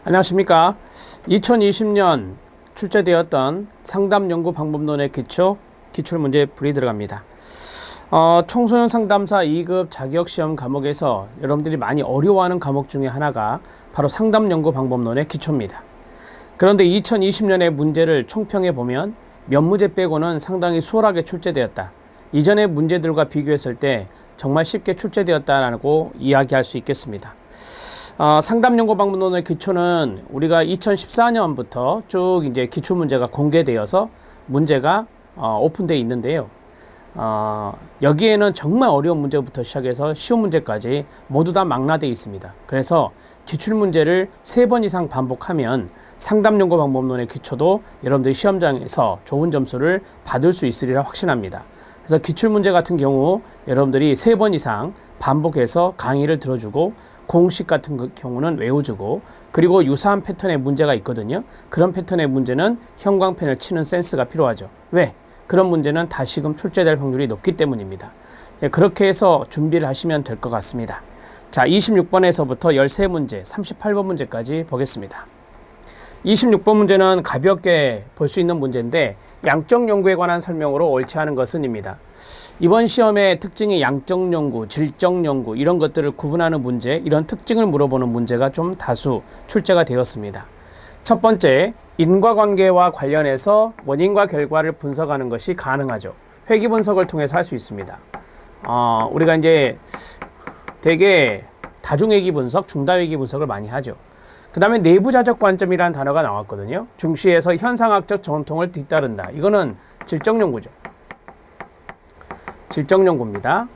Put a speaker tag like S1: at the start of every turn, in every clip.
S1: 안녕하십니까. 2020년 출제되었던 상담연구방법론의 기출문제 풀이 들어갑니다. 청소년 상담사 2급 자격시험 과목에서 여러분들이 많이 어려워하는 과목 중에 하나가 바로 상담연구방법론의 기초입니다. 그런데 2020년의 문제를 총평해 보면 몇 문제 빼고는 상당히 수월하게 출제되었다. 이전의 문제들과 비교했을 때 정말 쉽게 출제되었다라고 이야기할 수 있겠습니다. 상담연구방법론의 기초는 우리가 2014년부터 쭉 이제 기출문제가 공개되어서 문제가 오픈되어 있는데요. 여기에는 정말 어려운 문제부터 시작해서 쉬운 문제까지 모두 다 망라되어 있습니다. 그래서 기출문제를 3번 이상 반복하면 상담연구방법론의 기초도 여러분들이 시험장에서 좋은 점수를 받을 수 있으리라 확신합니다. 그래서 기출문제 같은 경우 여러분들이 3번 이상 반복해서 강의를 들어주고 공식 같은 경우는 외워주고, 그리고 유사한 패턴의 문제가 있거든요. 그런 패턴의 문제는 형광펜을 치는 센스가 필요하죠. 왜? 그런 문제는 다시금 출제될 확률이 높기 때문입니다. 그렇게 해서 준비를 하시면 될 것 같습니다. 자, 26번에서부터 13문제, 38번 문제까지 보겠습니다. 26번 문제는 가볍게 볼 수 있는 문제인데 양적 연구에 관한 설명으로 옳지 않은 것은 입니다. 이번 시험의 특징이 양적 연구, 질적 연구 이런 것들을 구분하는 문제, 이런 특징을 물어보는 문제가 좀 다수 출제가 되었습니다. 첫 번째, 인과관계와 관련해서 원인과 결과를 분석하는 것이 가능하죠. 회귀 분석을 통해서 할 수 있습니다. 우리가 이제 되게 다중회귀 분석, 중다회귀 분석을 많이 하죠. 그 다음에 내부자적 관점이라는 단어가 나왔거든요. 중시에서 현상학적 전통을 뒤따른다. 이거는 질적 연구죠. 질적 연구입니다.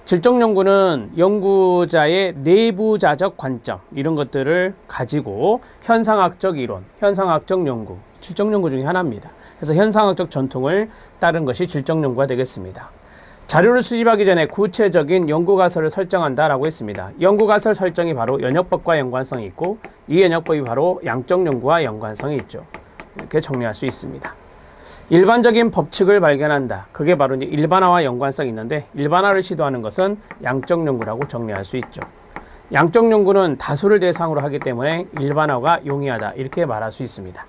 S1: 질적 연구는 연구자의 내부자적 관점 이런 것들을 가지고 현상학적 이론, 현상학적 연구, 질적 연구 중에 하나입니다. 그래서 현상학적 전통을 따른 것이 질적 연구가 되겠습니다. 자료를 수집하기 전에 구체적인 연구가설을 설정한다라고 했습니다. 연구가설 설정이 바로 연역법과 연관성이 있고, 이 연역법이 바로 양적 연구와 연관성이 있죠. 이렇게 정리할 수 있습니다. 일반적인 법칙을 발견한다. 그게 바로 이제 일반화와 연관성이 있는데, 일반화를 시도하는 것은 양적 연구라고 정리할 수 있죠. 양적 연구는 다수를 대상으로 하기 때문에 일반화가 용이하다. 이렇게 말할 수 있습니다.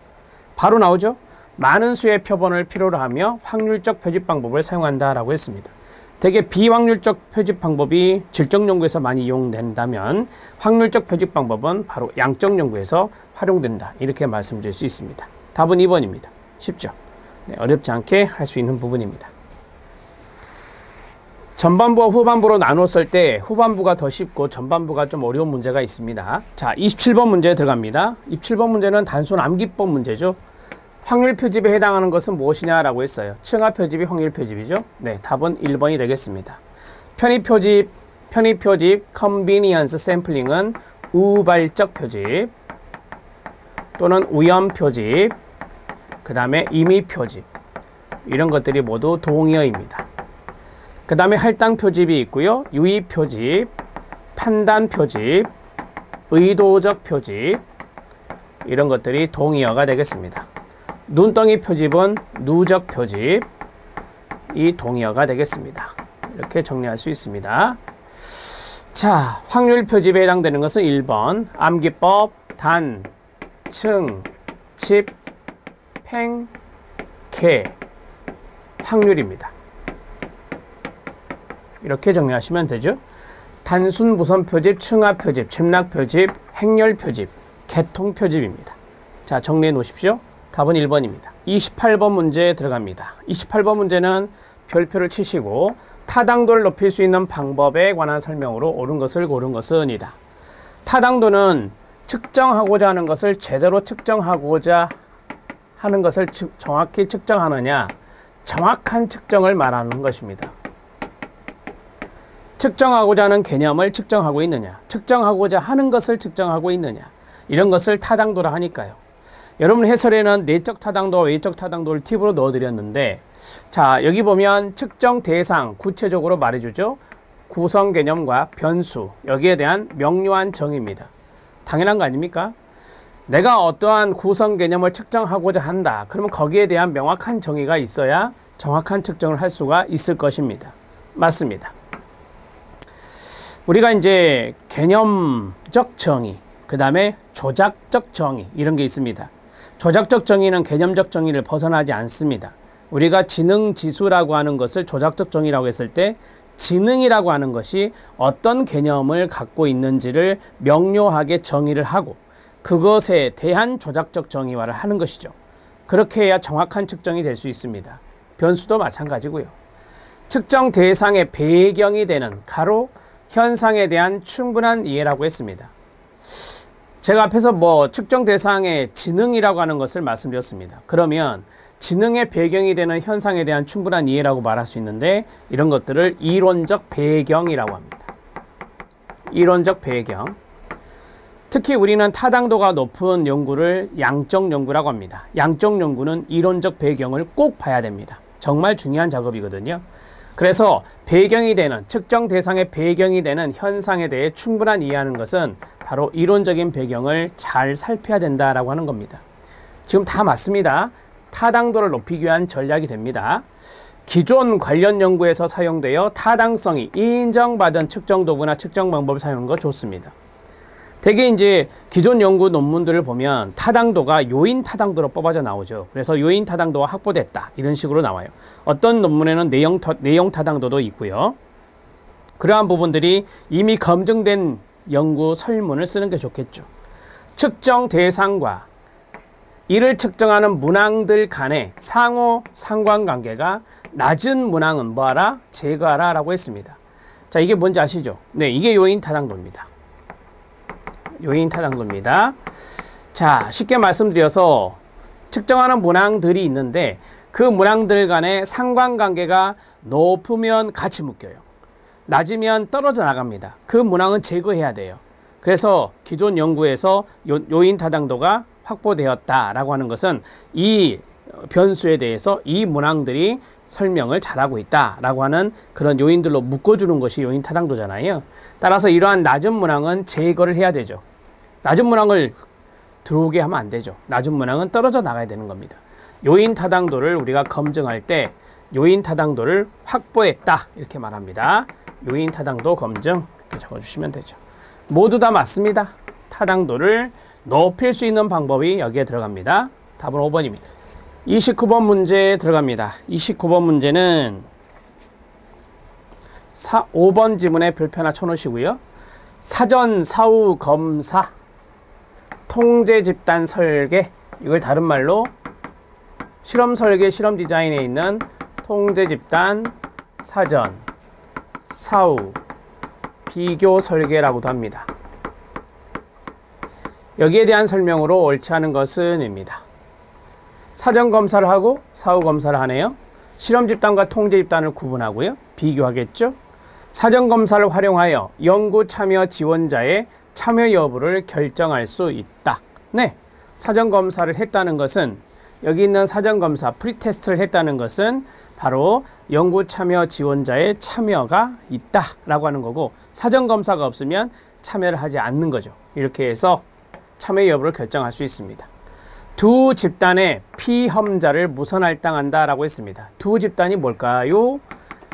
S1: 바로 나오죠. 많은 수의 표본을 필요로 하며 확률적 표집 방법을 사용한다라고 했습니다. 되게 비확률적 표집 방법이 질적 연구에서 많이 이용된다면 확률적 표집 방법은 바로 양적 연구에서 활용된다. 이렇게 말씀드릴 수 있습니다. 답은 2번입니다. 쉽죠? 네, 어렵지 않게 할 수 있는 부분입니다. 전반부와 후반부로 나눴을 때 후반부가 더 쉽고 전반부가 좀 어려운 문제가 있습니다. 자, 27번 문제 들어갑니다. 27번 문제는 단순 암기법 문제죠. 확률 표집에 해당하는 것은 무엇이냐라고 했어요. 층하 표집이 확률 표집이죠. 네, 답은 1번이 되겠습니다. 편의 표집, 컨비니언스 샘플링은 우발적 표집 또는 우연 표집, 그 다음에 임의 표집, 이런 것들이 모두 동의어입니다. 그 다음에 할당 표집이 있고요. 유의 표집, 판단 표집, 의도적 표집, 이런 것들이 동의어가 되겠습니다. 눈덩이 표집은 누적 표집, 이 동의어가 되겠습니다. 이렇게 정리할 수 있습니다. 자, 확률 표집에 해당되는 것은 1번 암기법, 단, 층, 집, 팽, 개, 확률입니다. 이렇게 정리하시면 되죠. 단순 무선 표집, 층하 표집, 집락 표집, 행렬 표집, 개통 표집입니다. 자, 정리해 놓으십시오. 답은 1번입니다. 28번 문제 들어갑니다. 28번 문제는 별표를 치시고 타당도를 높일 수 있는 방법에 관한 설명으로 옳은 것을 고른 것은이다. 타당도는 측정하고자 하는 것을 제대로 측정하고자 하는 것을 정확히 측정하느냐, 정확한 측정을 말하는 것입니다. 측정하고자 하는 개념을 측정하고 있느냐, 측정하고자 하는 것을 측정하고 있느냐, 이런 것을 타당도라 하니까요. 여러분 해설에는 내적 타당도와 외적 타당도를 팁으로 넣어드렸는데, 자, 여기 보면 측정 대상 구체적으로 말해주죠. 구성 개념과 변수, 여기에 대한 명료한 정의입니다. 당연한 거 아닙니까? 내가 어떠한 구성 개념을 측정하고자 한다. 그러면 거기에 대한 명확한 정의가 있어야 정확한 측정을 할 수가 있을 것입니다. 맞습니다. 우리가 이제 개념적 정의, 그 다음에 조작적 정의 이런 게 있습니다. 조작적 정의는 개념적 정의를 벗어나지 않습니다. 우리가 지능지수라고 하는 것을 조작적 정의라고 했을 때 지능이라고 하는 것이 어떤 개념을 갖고 있는지를 명료하게 정의를 하고 그것에 대한 조작적 정의화를 하는 것이죠. 그렇게 해야 정확한 측정이 될 수 있습니다. 변수도 마찬가지고요. 측정 대상의 배경이 되는 가로 현상에 대한 충분한 이해라고 했습니다. 제가 앞에서 측정 대상의 지능이라고 하는 것을 말씀드렸습니다. 그러면 지능의 배경이 되는 현상에 대한 충분한 이해라고 말할 수 있는데 이런 것들을 이론적 배경이라고 합니다. 이론적 배경. 특히 우리는 타당도가 높은 연구를 양적 연구라고 합니다. 양적 연구는 이론적 배경을 꼭 봐야 됩니다. 정말 중요한 작업이거든요. 그래서 배경이 되는 측정 대상의 배경이 되는 현상에 대해 충분한 이해하는 것은 바로 이론적인 배경을 잘 살펴야 된다라고 하는 겁니다. 지금 다 맞습니다. 타당도를 높이기 위한 전략이 됩니다. 기존 관련 연구에서 사용되어 타당성이 인정받은 측정 도구나 측정 방법을 사용하는 거 좋습니다. 대개 이제 기존 연구 논문들을 보면 타당도가 요인 타당도로 뽑아져 나오죠. 그래서 요인 타당도가 확보됐다 이런 식으로 나와요. 어떤 논문에는 내용 타당도도 있고요. 그러한 부분들이 이미 검증된 연구 설문을 쓰는 게 좋겠죠. 측정 대상과 이를 측정하는 문항들 간의 상호 상관관계가 낮은 문항은 뭐하라? 제거하라 라고 했습니다. 자, 이게 뭔지 아시죠? 네, 이게 요인 타당도입니다. 요인 타당도입니다. 자, 쉽게 말씀드려서 측정하는 문항들이 있는데 그 문항들 간의 상관관계가 높으면 같이 묶여요. 낮으면 떨어져 나갑니다. 그 문항은 제거해야 돼요. 그래서 기존 연구에서 요인 타당도가 확보되었다라고 하는 것은 이 변수에 대해서 이 문항들이 설명을 잘하고 있다라고 하는 그런 요인들로 묶어주는 것이 요인 타당도잖아요. 따라서 이러한 낮은 문항은 제거를 해야 되죠. 낮은 문항을 들어오게 하면 안 되죠. 낮은 문항은 떨어져 나가야 되는 겁니다. 요인 타당도를 우리가 검증할 때 요인 타당도를 확보했다 이렇게 말합니다. 요인 타당도 검증 이렇게 적어주시면 되죠. 모두 다 맞습니다. 타당도를 높일 수 있는 방법이 여기에 들어갑니다. 답은 5번입니다. 29번 문제에 들어갑니다. 29번 문제는 5번 지문에 별표 하나 쳐놓으시고요. 사전, 사후, 검사, 통제 집단 설계, 이걸 다른 말로 실험 설계, 실험 디자인에 있는 통제 집단, 사전, 사후, 비교 설계라고도 합니다. 여기에 대한 설명으로 옳지 않은 것은 입니다. 사전 검사를 하고 사후 검사를 하네요. 실험 집단과 통제 집단을 구분하고요. 비교하겠죠. 사전 검사를 활용하여 연구 참여 지원자의 참여 여부를 결정할 수 있다. 네, 사전 검사를 했다는 것은 여기 있는 사전 검사 프리테스트를 했다는 것은 바로 연구 참여 지원자의 참여가 있다라고 하는 거고 사전 검사가 없으면 참여를 하지 않는 거죠. 이렇게 해서 참여 여부를 결정할 수 있습니다. 두 집단의 피험자를 무선 할당한다라고 했습니다. 두 집단이 뭘까요?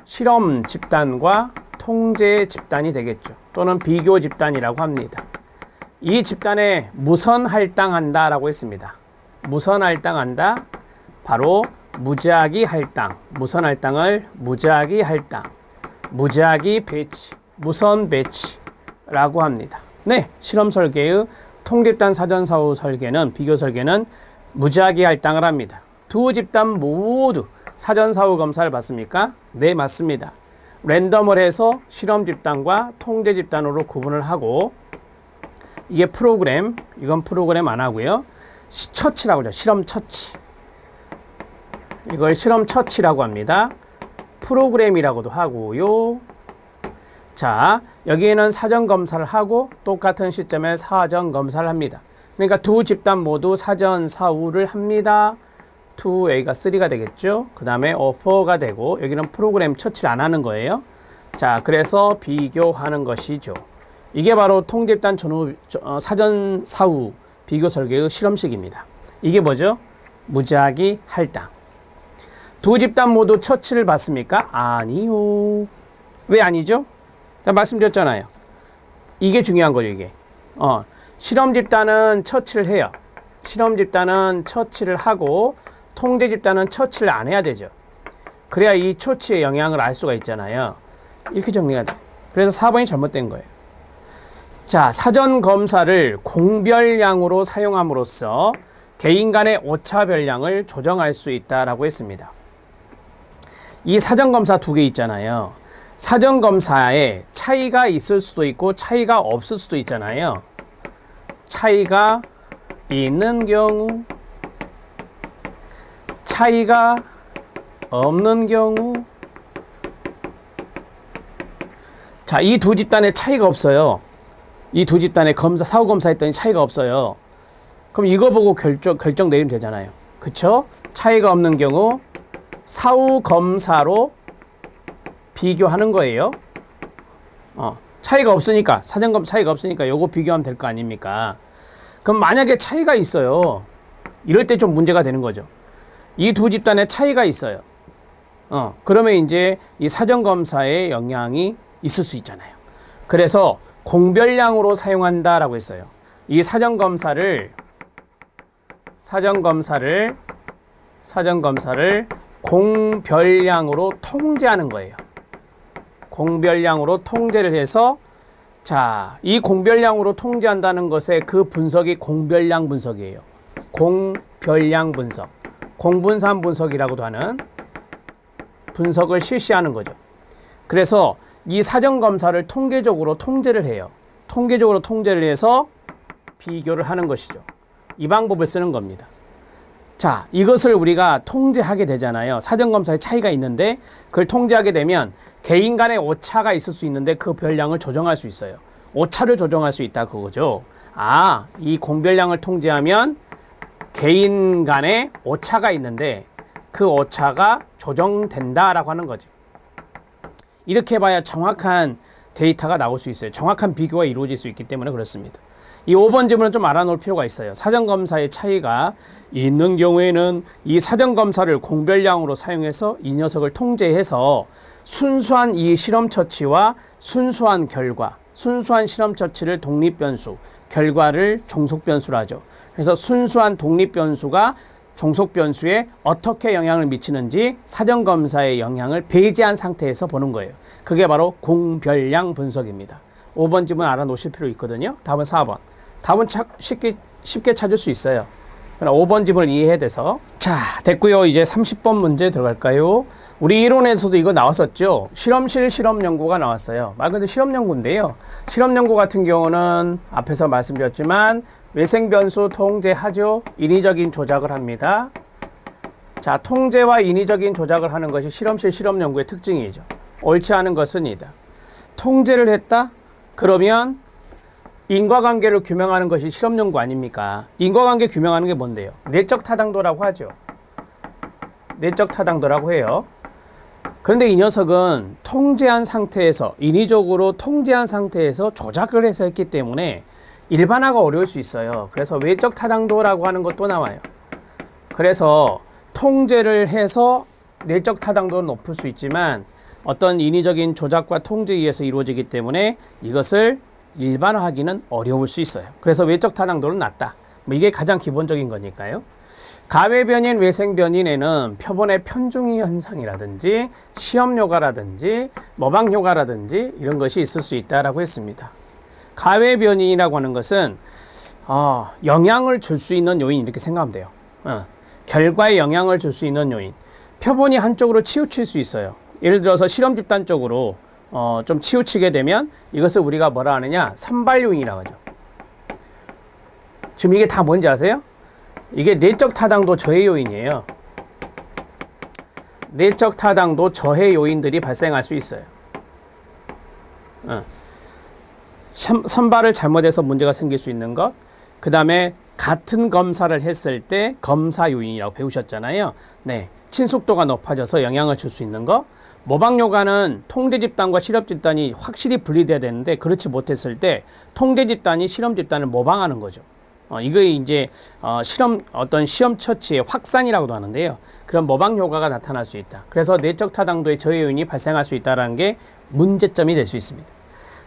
S1: 실험 집단과 통제 집단이 되겠죠. 또는 비교 집단이라고 합니다. 이 집단에 무선 할당한다라고 했습니다. 무선 할당한다. 바로 무작위 할당. 무선 할당을 무작위 할당. 무작위 배치. 무선 배치라고 합니다. 네, 실험 설계의 통집단 사전 사후 설계는 비교 설계는 무작위 할당을 합니다. 두 집단 모두 사전 사후 검사를 받습니까? 네, 맞습니다. 랜덤을 해서 실험 집단과 통제 집단으로 구분을 하고 이게 프로그램, 이건 프로그램 안 하고요. 처치라고 하죠. 실험 처치. 이걸 실험 처치라고 합니다. 프로그램이라고도 하고요. 자, 여기에는 사전 검사를 하고 똑같은 시점에 사전 검사를 합니다. 그러니까 두 집단 모두 사전 사후를 합니다. 2A가 3가 되겠죠. 그 다음에 4가 되고 여기는 프로그램 처치를 안 하는 거예요. 자, 그래서 비교하는 것이죠. 이게 바로 통집단 전후 사전 사후 비교 설계의 실험식입니다. 이게 뭐죠? 무작위 할당. 두 집단 모두 처치를 받습니까? 아니요. 왜 아니죠? 말씀드렸잖아요. 이게 중요한 거죠, 이게. 실험 집단은 처치를 해요. 실험 집단은 처치를 하고 통제 집단은 처치를 안 해야 되죠. 그래야 이 처치의 영향을 알 수가 있잖아요. 이렇게 정리가 돼. 그래서 4번이 잘못된 거예요. 자, 사전 검사를 공별량으로 사용함으로써 개인 간의 오차 별량을 조정할 수 있다라고 했습니다. 이 사전 검사 두 개 있잖아요. 사전 검사에 차이가 있을 수도 있고 차이가 없을 수도 있잖아요. 차이가 있는 경우, 차이가 없는 경우. 자, 이 두 집단에 차이가 없어요. 이 두 집단의 사후 검사했더니 차이가 없어요. 그럼 이거 보고 결정 내리면 되잖아요. 그쵸? 차이가 없는 경우 사후 검사로 비교하는 거예요. 차이가 없으니까, 사전검 차이가 없으니까 요거 비교하면 될 거 아닙니까? 그럼 만약에 차이가 있어요. 이럴 때 좀 문제가 되는 거죠. 이 두 집단에 차이가 있어요. 그러면 이제 이 사전검사에 영향이 있을 수 있잖아요. 그래서 공별량으로 사용한다라고 했어요. 이 사전검사를 공별량으로 통제하는 거예요. 공별량으로 통제를 해서, 자, 이 공별량으로 통제한다는 것의 그 분석이 공별량 분석이에요. 공별량 분석. 공분산 분석이라고도 하는 분석을 실시하는 거죠. 그래서 이 사전검사를 통계적으로 통제를 해요. 통계적으로 통제를 해서 비교를 하는 것이죠. 이 방법을 쓰는 겁니다. 자, 이것을 우리가 통제하게 되잖아요. 사전검사에 차이가 있는데 그걸 통제하게 되면 개인 간의 오차가 있을 수 있는데 그 별량을 조정할 수 있어요. 오차를 조정할 수 있다 그거죠. 아, 이 공별량을 통제하면 개인 간의 오차가 있는데 그 오차가 조정된다라고 하는 거죠. 이렇게 해봐야 정확한 데이터가 나올 수 있어요. 정확한 비교가 이루어질 수 있기 때문에 그렇습니다. 이 5번 질문은 좀 알아놓을 필요가 있어요. 사전검사의 차이가 있는 경우에는 이 사전검사를 공별량으로 사용해서 이 녀석을 통제해서 순수한 이 실험 처치와 순수한 결과, 순수한 실험 처치를 독립변수, 결과를 종속변수로 하죠. 그래서 순수한 독립변수가 종속변수에 어떻게 영향을 미치는지 사전검사의 영향을 배제한 상태에서 보는 거예요. 그게 바로 공별량 분석입니다. 5번 질문 알아놓으실 필요 있거든요. 답은 4번. 답은 쉽게 찾을 수 있어요. 5번 질문을 이해해야 돼서. 자, 됐고요. 이제 30번 문제 들어갈까요? 우리 이론에서도 이거 나왔었죠. 실험실 실험연구가 나왔어요. 말 그대로 실험연구인데요. 실험연구 같은 경우는 앞에서 말씀드렸지만 외생변수 통제하죠. 인위적인 조작을 합니다. 자, 통제와 인위적인 조작을 하는 것이 실험실 실험연구의 특징이죠. 옳지 않은 것은 이다. 통제를 했다? 그러면 인과관계를 규명하는 것이 실험연구 아닙니까? 인과관계 규명하는 게 뭔데요? 내적 타당도라고 하죠. 내적 타당도라고 해요. 그런데 이 녀석은 통제한 상태에서, 인위적으로 통제한 상태에서 조작을 해서 했기 때문에 일반화가 어려울 수 있어요. 그래서 외적 타당도라고 하는 것도 나와요. 그래서 통제를 해서 내적 타당도는 높을 수 있지만 어떤 인위적인 조작과 통제에 의해서 이루어지기 때문에 이것을 일반화하기는 어려울 수 있어요. 그래서 외적 타당도는 낮다. 뭐 이게 가장 기본적인 거니까요. 가외변인, 외생변인에는 표본의 편중위 현상이라든지 시험효과라든지 모방효과라든지 이런 것이 있을 수 있다라고 했습니다. 가외변인이라고 하는 것은 영향을 줄 수 있는 요인 이렇게 생각하면 돼요. 결과에 영향을 줄 수 있는 요인. 표본이 한쪽으로 치우칠 수 있어요. 예를 들어서 실험 집단 쪽으로 좀 치우치게 되면 이것을 우리가 뭐라 하느냐, 선발 요인이라고 하죠. 지금 이게 다 뭔지 아세요? 이게 내적 타당도 저해 요인이에요. 내적 타당도 저해 요인들이 발생할 수 있어요. 선발을 잘못해서 문제가 생길 수 있는 것, 그 다음에 같은 검사를 했을 때 검사 요인이라고 배우셨잖아요. 네, 친숙도가 높아져서 영향을 줄 수 있는 것. 모방효과는 통제 집단과 실험 집단이 확실히 분리돼야 되는데 그렇지 못했을 때 통제 집단이 실험 집단을 모방하는 거죠. 이거 이제 어떤 시험 처치의 확산이라고도 하는데요. 그런 모방 효과가 나타날 수 있다. 그래서 내적 타당도의 저해 요인이 발생할 수 있다는 게 문제점이 될 수 있습니다.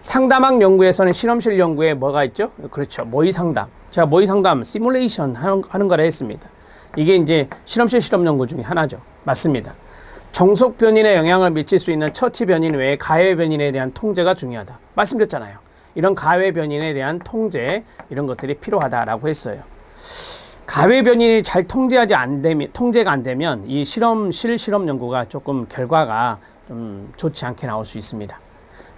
S1: 상담학 연구에서는 실험실 연구에 뭐가 있죠? 그렇죠. 모의 상담. 제가 모의 상담, 시뮬레이션 하는 거라 했습니다. 이게 이제 실험실 실험 연구 중에 하나죠. 맞습니다. 종속 변인에 영향을 미칠 수 있는 처치 변인 외에 가외 변인에 대한 통제가 중요하다. 말씀드렸잖아요. 이런 가외 변인에 대한 통제, 이런 것들이 필요하다라고 했어요. 가외 변인이 잘 통제가 안 되면 이 실험실 실험 연구가 조금 결과가 좀 좋지 않게 나올 수 있습니다.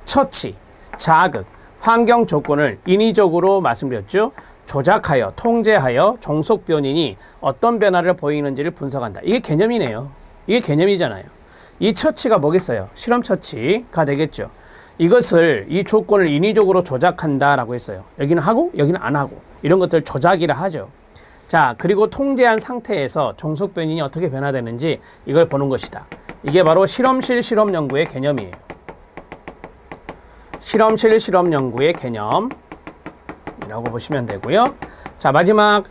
S1: 처치, 자극, 환경 조건을 인위적으로 말씀드렸죠. 조작하여, 통제하여 종속 변인이 어떤 변화를 보이는지를 분석한다. 이게 개념이네요. 이게 개념이잖아요. 이 처치가 뭐겠어요? 실험 처치가 되겠죠. 이것을, 이 조건을 인위적으로 조작한다라고 했어요. 여기는 하고 여기는 안 하고, 이런 것들 조작이라 하죠. 자, 그리고 통제한 상태에서 종속 변인이 어떻게 변화되는지 이걸 보는 것이다. 이게 바로 실험실 실험 연구의 개념이에요. 실험실 실험 연구의 개념이라고 보시면 되고요. 자, 마지막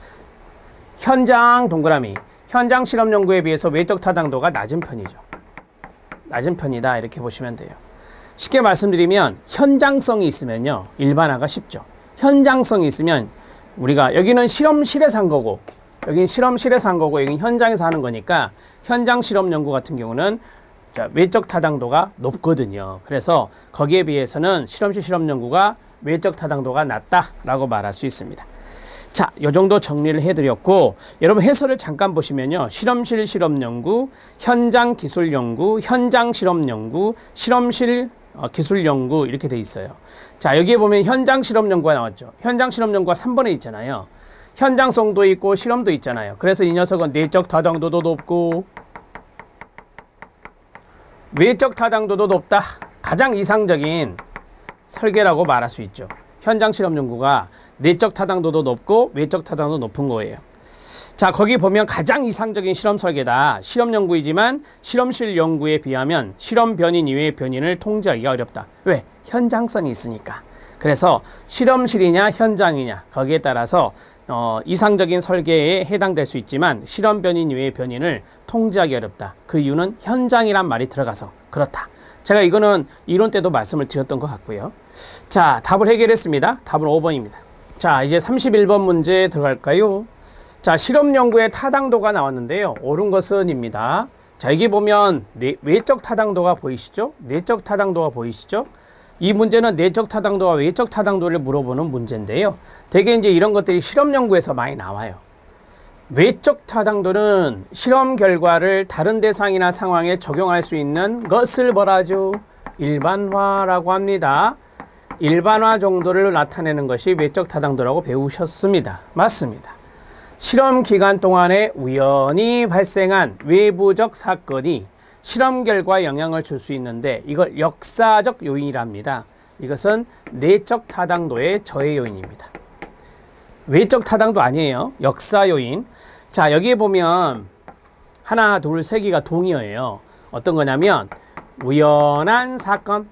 S1: 현장 동그라미. 현장 실험 연구에 비해서 외적 타당도가 낮은 편이죠. 낮은 편이다, 이렇게 보시면 돼요. 쉽게 말씀드리면 현장성이 있으면요, 일반화가 쉽죠. 현장성이 있으면 우리가, 여기는 실험실에서 한 거고 여기는 실험실에서 한 거고 여기는 현장에서 하는 거니까 현장 실험 연구 같은 경우는 외적 타당도가 높거든요. 그래서 거기에 비해서는 실험실 실험 연구가 외적 타당도가 낮다라고 말할 수 있습니다. 자, 이 정도 정리를 해드렸고, 여러분 해설을 잠깐 보시면요, 실험실 실험 연구, 현장 기술 연구, 현장 실험 연구, 실험실 기술 연구, 이렇게 돼 있어요. 자, 여기에 보면 현장 실험 연구가 나왔죠. 현장 실험 연구가 3번에 있잖아요. 현장성도 있고 실험도 있잖아요. 그래서 이 녀석은 내적 타당도도 높고 외적 타당도도 높다. 가장 이상적인 설계라고 말할 수 있죠. 현장 실험 연구가 내적 타당도도 높고 외적 타당도도 높은 거예요. 자, 거기 보면 가장 이상적인 실험 설계다. 실험 연구이지만 실험실 연구에 비하면 실험 변인 이외의 변인을 통제하기가 어렵다. 왜? 현장성이 있으니까. 그래서 실험실이냐 현장이냐 거기에 따라서 이상적인 설계에 해당될 수 있지만 실험 변인 이외의 변인을 통제하기 어렵다. 그 이유는 현장이란 말이 들어가서 그렇다. 제가 이거는 이론 때도 말씀을 드렸던 것 같고요. 자, 답을 해결했습니다. 답은 5번입니다. 자, 이제 31번 문제 들어갈까요? 자, 실험 연구의 타당도가 나왔는데요. 옳은 것은입니다. 자, 여기 보면 외적 타당도가 보이시죠? 내적 타당도가 보이시죠? 이 문제는 내적 타당도와 외적 타당도를 물어보는 문제인데요. 대개 이제 이런 것들이 실험 연구에서 많이 나와요. 외적 타당도는 실험 결과를 다른 대상이나 상황에 적용할 수 있는 것을 뭐라 하죠? 일반화라고 합니다. 일반화 정도를 나타내는 것이 외적 타당도라고 배우셨습니다. 맞습니다. 실험 기간 동안에 우연히 발생한 외부적 사건이 실험 결과에 영향을 줄 수 있는데 이걸 역사적 요인이랍니다. 이것은 내적 타당도의 저해 요인입니다. 외적 타당도 아니에요. 역사 요인. 자, 여기에 보면 하나, 둘, 세 개가 동의어예요. 어떤 거냐면 우연한 사건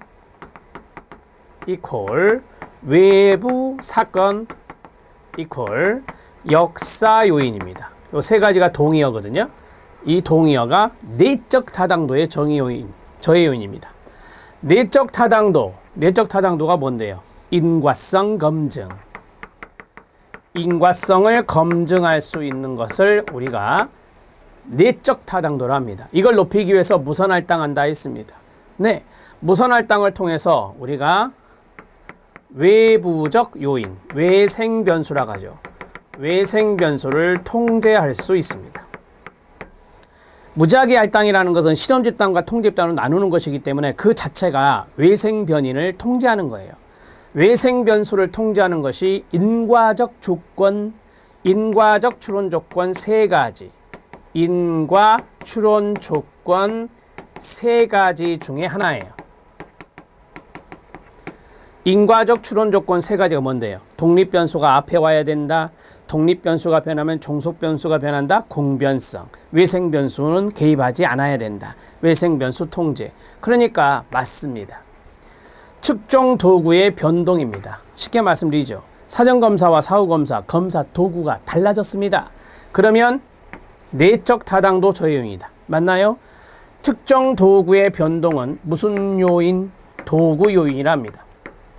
S1: 이퀄 외부 사건 이퀄 역사 요인입니다. 이 세 가지가 동의어거든요. 이 동의어가 내적 타당도의 저해 요인입니다. 내적 타당도가 뭔데요? 인과성 검증. 인과성을 검증할 수 있는 것을 우리가 내적 타당도로 합니다. 이걸 높이기 위해서 무선할당한다 했습니다. 네, 무선할당을 통해서 우리가 외부적 요인, 외생변수라고 하죠. 외생변수를 통제할 수 있습니다. 무작위 할당이라는 것은 실험 집단과 통제 집단으로 나누는 것이기 때문에 그 자체가 외생 변인을 통제하는 거예요. 외생 변수를 통제하는 것이 인과적 조건, 인과적 추론 조건 세 가지, 인과 추론 조건 세 가지 중에 하나예요. 인과적 추론 조건 세 가지가 뭔데요? 독립 변수가 앞에 와야 된다. 독립 변수가 변하면 종속 변수가 변한다. 공변성. 외생 변수는 개입하지 않아야 된다. 외생 변수 통제. 그러니까 맞습니다. 측정 도구의 변동입니다. 쉽게 말씀드리죠. 사전검사와 사후검사, 검사 도구가 달라졌습니다. 그러면 내적 타당도 저해 요인이다. 맞나요? 측정 도구의 변동은 무슨 요인? 도구 요인이랍니다.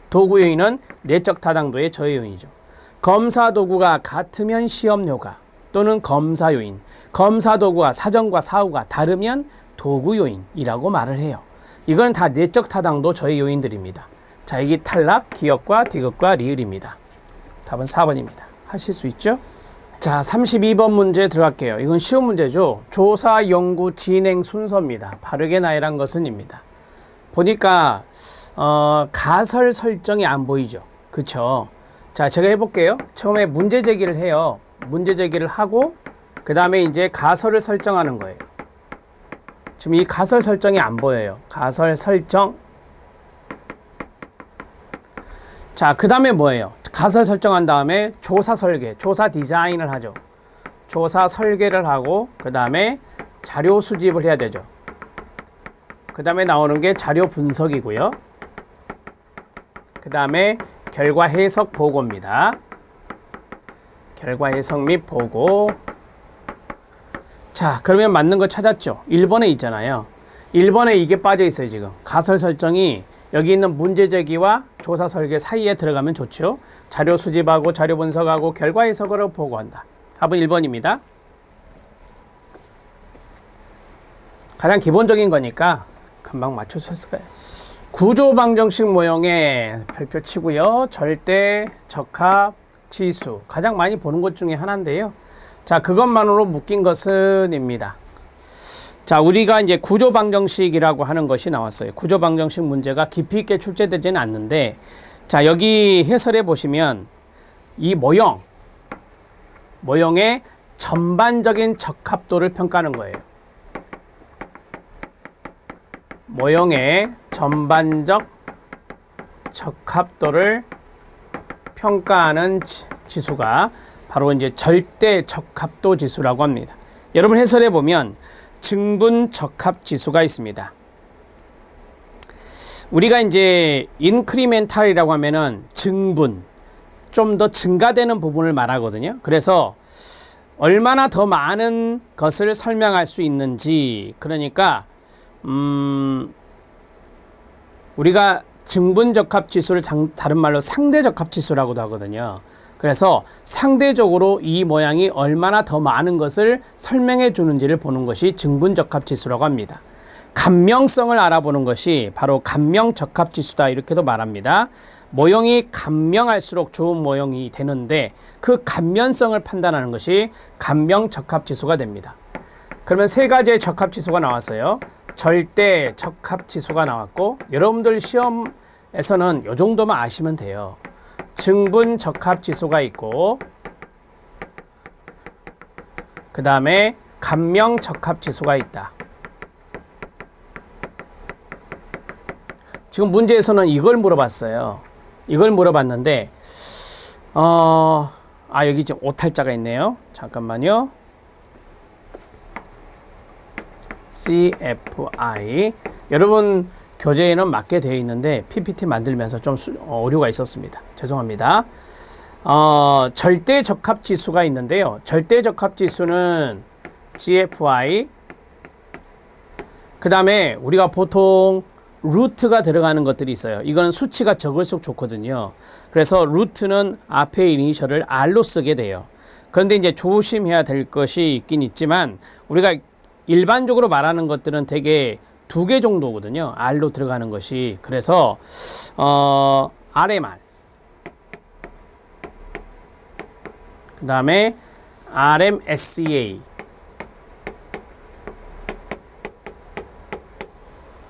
S1: 도구 요인은 내적 타당도의 저해 요인이죠. 검사 도구가 같으면 시험 효과 또는 검사 요인, 검사 도구가 사전과 사후가 다르면 도구 요인이라고 말을 해요. 이건 다 내적 타당도 저해 요인들입니다. 자, 이게 탈락, 기역과 디귿과 리을입니다. 답은 4번입니다. 하실 수 있죠? 자, 32번 문제 들어갈게요. 이건 쉬운 문제죠. 조사, 연구, 진행 순서입니다. 바르게 나열한 것은입니다. 보니까 가설 설정이 안 보이죠. 그쵸? 자, 제가 해볼게요. 처음에 문제 제기를 해요. 문제 제기를 하고 그 다음에 이제 가설을 설정하는 거예요. 지금 이 가설 설정이 안 보여요. 가설 설정. 자, 그 다음에 뭐예요? 가설 설정한 다음에 조사 설계, 조사 디자인을 하죠. 조사 설계를 하고 그 다음에 자료 수집을 해야 되죠. 그 다음에 나오는 게 자료 분석이고요. 그 다음에 결과 해석 보고입니다. 결과 해석 및 보고. 자, 그러면 맞는 거 찾았죠? 1번에 있잖아요. 1번에 이게 빠져 있어요. 지금 가설 설정이 여기 있는 문제 제기와 조사 설계 사이에 들어가면 좋죠. 자료 수집하고 자료 분석하고 결과 해석을 보고한다. 답은 1번입니다. 가장 기본적인 거니까 금방 맞출 수 있을 거예요. 구조 방정식 모형의 별표 치고요. 절대, 적합, 지수. 가장 많이 보는 것 중에 하나인데요. 자, 그것만으로 묶인 것은입니다. 자, 우리가 이제 구조 방정식이라고 하는 것이 나왔어요. 구조 방정식 문제가 깊이 있게 출제되지는 않는데, 자, 여기 해설해 보시면 이 모형의 전반적인 적합도를 평가하는 거예요. 모형의 전반적 적합도를 평가하는 지수가 바로 이제 절대 적합도 지수라고 합니다. 여러분 해설해 보면 증분 적합 지수가 있습니다. 우리가 이제 인크리멘탈이라고 하면은 증분, 좀 더 증가되는 부분을 말하거든요. 그래서 얼마나 더 많은 것을 설명할 수 있는지, 그러니까 우리가 증분 적합 지수를 다른 말로 상대 적합 지수라고도 하거든요. 그래서 상대적으로 이 모양이 얼마나 더 많은 것을 설명해 주는지를 보는 것이 증분적합지수라고 합니다. 감명성을 알아보는 것이 바로 감명적합지수다, 이렇게도 말합니다. 모형이 감명할수록 좋은 모형이 되는데 그 감면성을 판단하는 것이 감명적합지수가 됩니다. 그러면 세 가지의 적합지수가 나왔어요. 절대 적합지수가 나왔고, 여러분들 시험에서는 이 정도만 아시면 돼요. 증분 적합 지수가 있고, 그 다음에 감명 적합 지수가 있다. 지금 문제에서는 이걸 물어봤어요. 이걸 물어봤는데 여기 지금 오탈자가 있네요. 잠깐만요. CFI. 여러분 교재에는 맞게 되어 있는데 PPT 만들면서 좀 오류가 있었습니다. 죄송합니다. 절대 적합 지수가 있는데요. 절대 적합 지수는 GFI, 그 다음에 우리가 보통 루트가 들어가는 것들이 있어요. 이거는 수치가 적을수록 좋거든요. 그래서 루트는 앞에 이니셜을 R로 쓰게 돼요. 그런데 이제 조심해야 될 것이 있긴 있지만, 우리가 일반적으로 말하는 것들은 되게 2개 정도거든요. R로 들어가는 것이. 그래서 RMR, 그 다음에 RMSEA.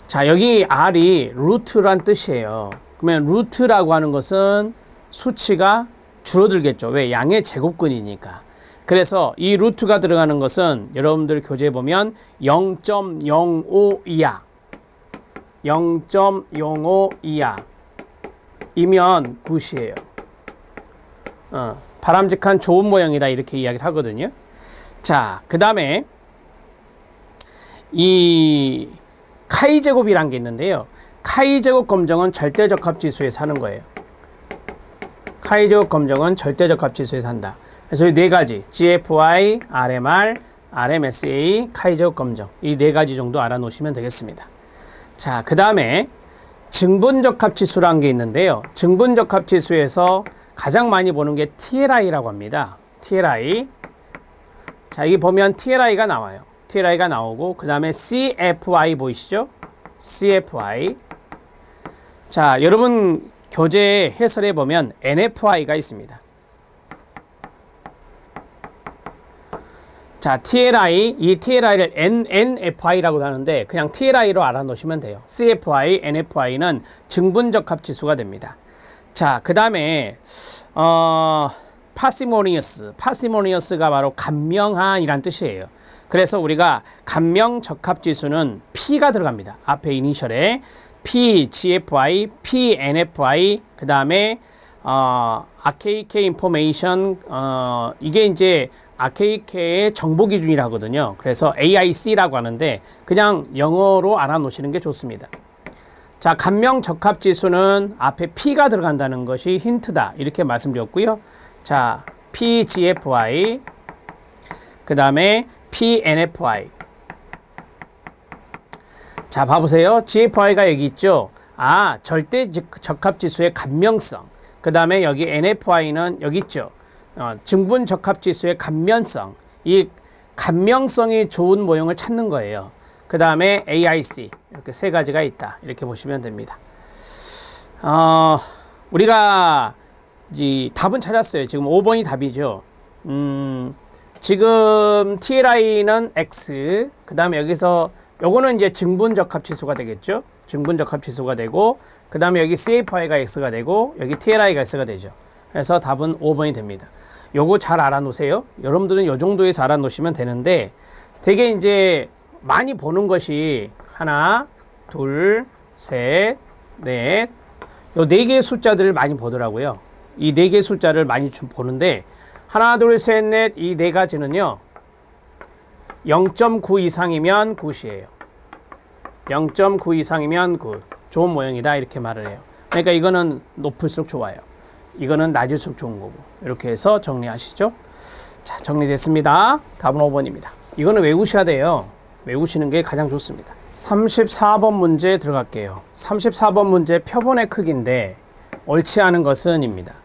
S1: 자, 여기 R이 루트란 뜻이에요. 그러면 루트라고 하는 것은 수치가 줄어들겠죠. 왜? 양의 제곱근이니까. 그래서 이 루트가 들어가는 것은 여러분들 교재에 보면 0.05 이하, 0.05 이하 이면 굿이에요. 바람직한 좋은 모형이다, 이렇게 이야기를 하거든요. 자, 그 다음에 이 카이 제곱이란 게 있는데요. 카이 제곱 검정은 절대적합 지수에 사는 거예요. 카이 제곱 검정은 절대적합 지수에 산다. 그래서 이 네 가지, GFI, RMR, RMSA, 카이 제곱 검정, 이 네 가지 정도 알아놓으시면 되겠습니다. 자, 그 다음에 증분적합지수라는 게 있는데요. 증분적합지수에서 가장 많이 보는 게 TLI라고 합니다. TLI. 자, 여기 보면 TLI가 나와요. TLI가 나오고, 그 다음에 CFI 보이시죠? CFI. 자, 여러분 교재 해설에 보면 NFI가 있습니다. 자, TLI, 이 TLI를 NFI라고 하는데 그냥 TLI로 알아놓으시면 돼요. CFI, NFI는 증분적합지수가 됩니다. 자, 그 다음에 parsimonious가 바로 간명한이란 뜻이에요. 그래서 우리가 간명적합지수는 P가 들어갑니다. 앞에 이니셜에 P, GFI, P, NFI, 그 다음에 archaic information, 이게 이제 archaic의 정보 기준이라거든요. 그래서 AIC라고 하는데 그냥 영어로 알아놓으시는 게 좋습니다. 자, 간명적합지수는 앞에 P가 들어간다는 것이 힌트다. 이렇게 말씀드렸고요. 자, PGFI, 그 다음에 PNFI. 자, 봐보세요. GFI가 여기 있죠. 아, 절대 적합지수의 간명성. 그 다음에 여기 NFI는 여기 있죠. 증분적합지수의 간면성. 이 간명성이 좋은 모형을 찾는 거예요. 그 다음에 AIC. 이렇게 세 가지가 있다. 이렇게 보시면 됩니다. 우리가 이제 답은 찾았어요. 지금 5번이 답이죠. 지금 TLI는 X. 그 다음에 여기서 요거는 이제 증분적합지수가 되겠죠. 증분적합지수가 되고, 그 다음에 여기 CFI가 X가 되고, 여기 TLI가 X가 되죠. 그래서 답은 5번이 됩니다. 요거 잘 알아놓으세요. 여러분들은 요 정도에서 알아놓으시면 되는데, 되게 이제 많이 보는 것이 하나, 둘, 셋, 넷, 요 4개의 숫자들을 많이 보더라고요. 이 4개의 숫자를 많이 보는데, 하나, 둘, 셋, 넷, 이 4가지는요, 0.9 이상이면 굿이에요. 0.9 이상이면 굿. 좋은 모형이다. 이렇게 말을 해요. 그러니까 이거는 높을수록 좋아요. 이거는 낮을수록 좋은 거고. 이렇게 해서 정리하시죠. 자, 정리됐습니다. 답은 5번입니다. 이거는 외우셔야 돼요. 외우시는 게 가장 좋습니다. 34번 문제 들어갈게요. 34번 문제 표본의 크기인데 옳지 않은 것은 입니다.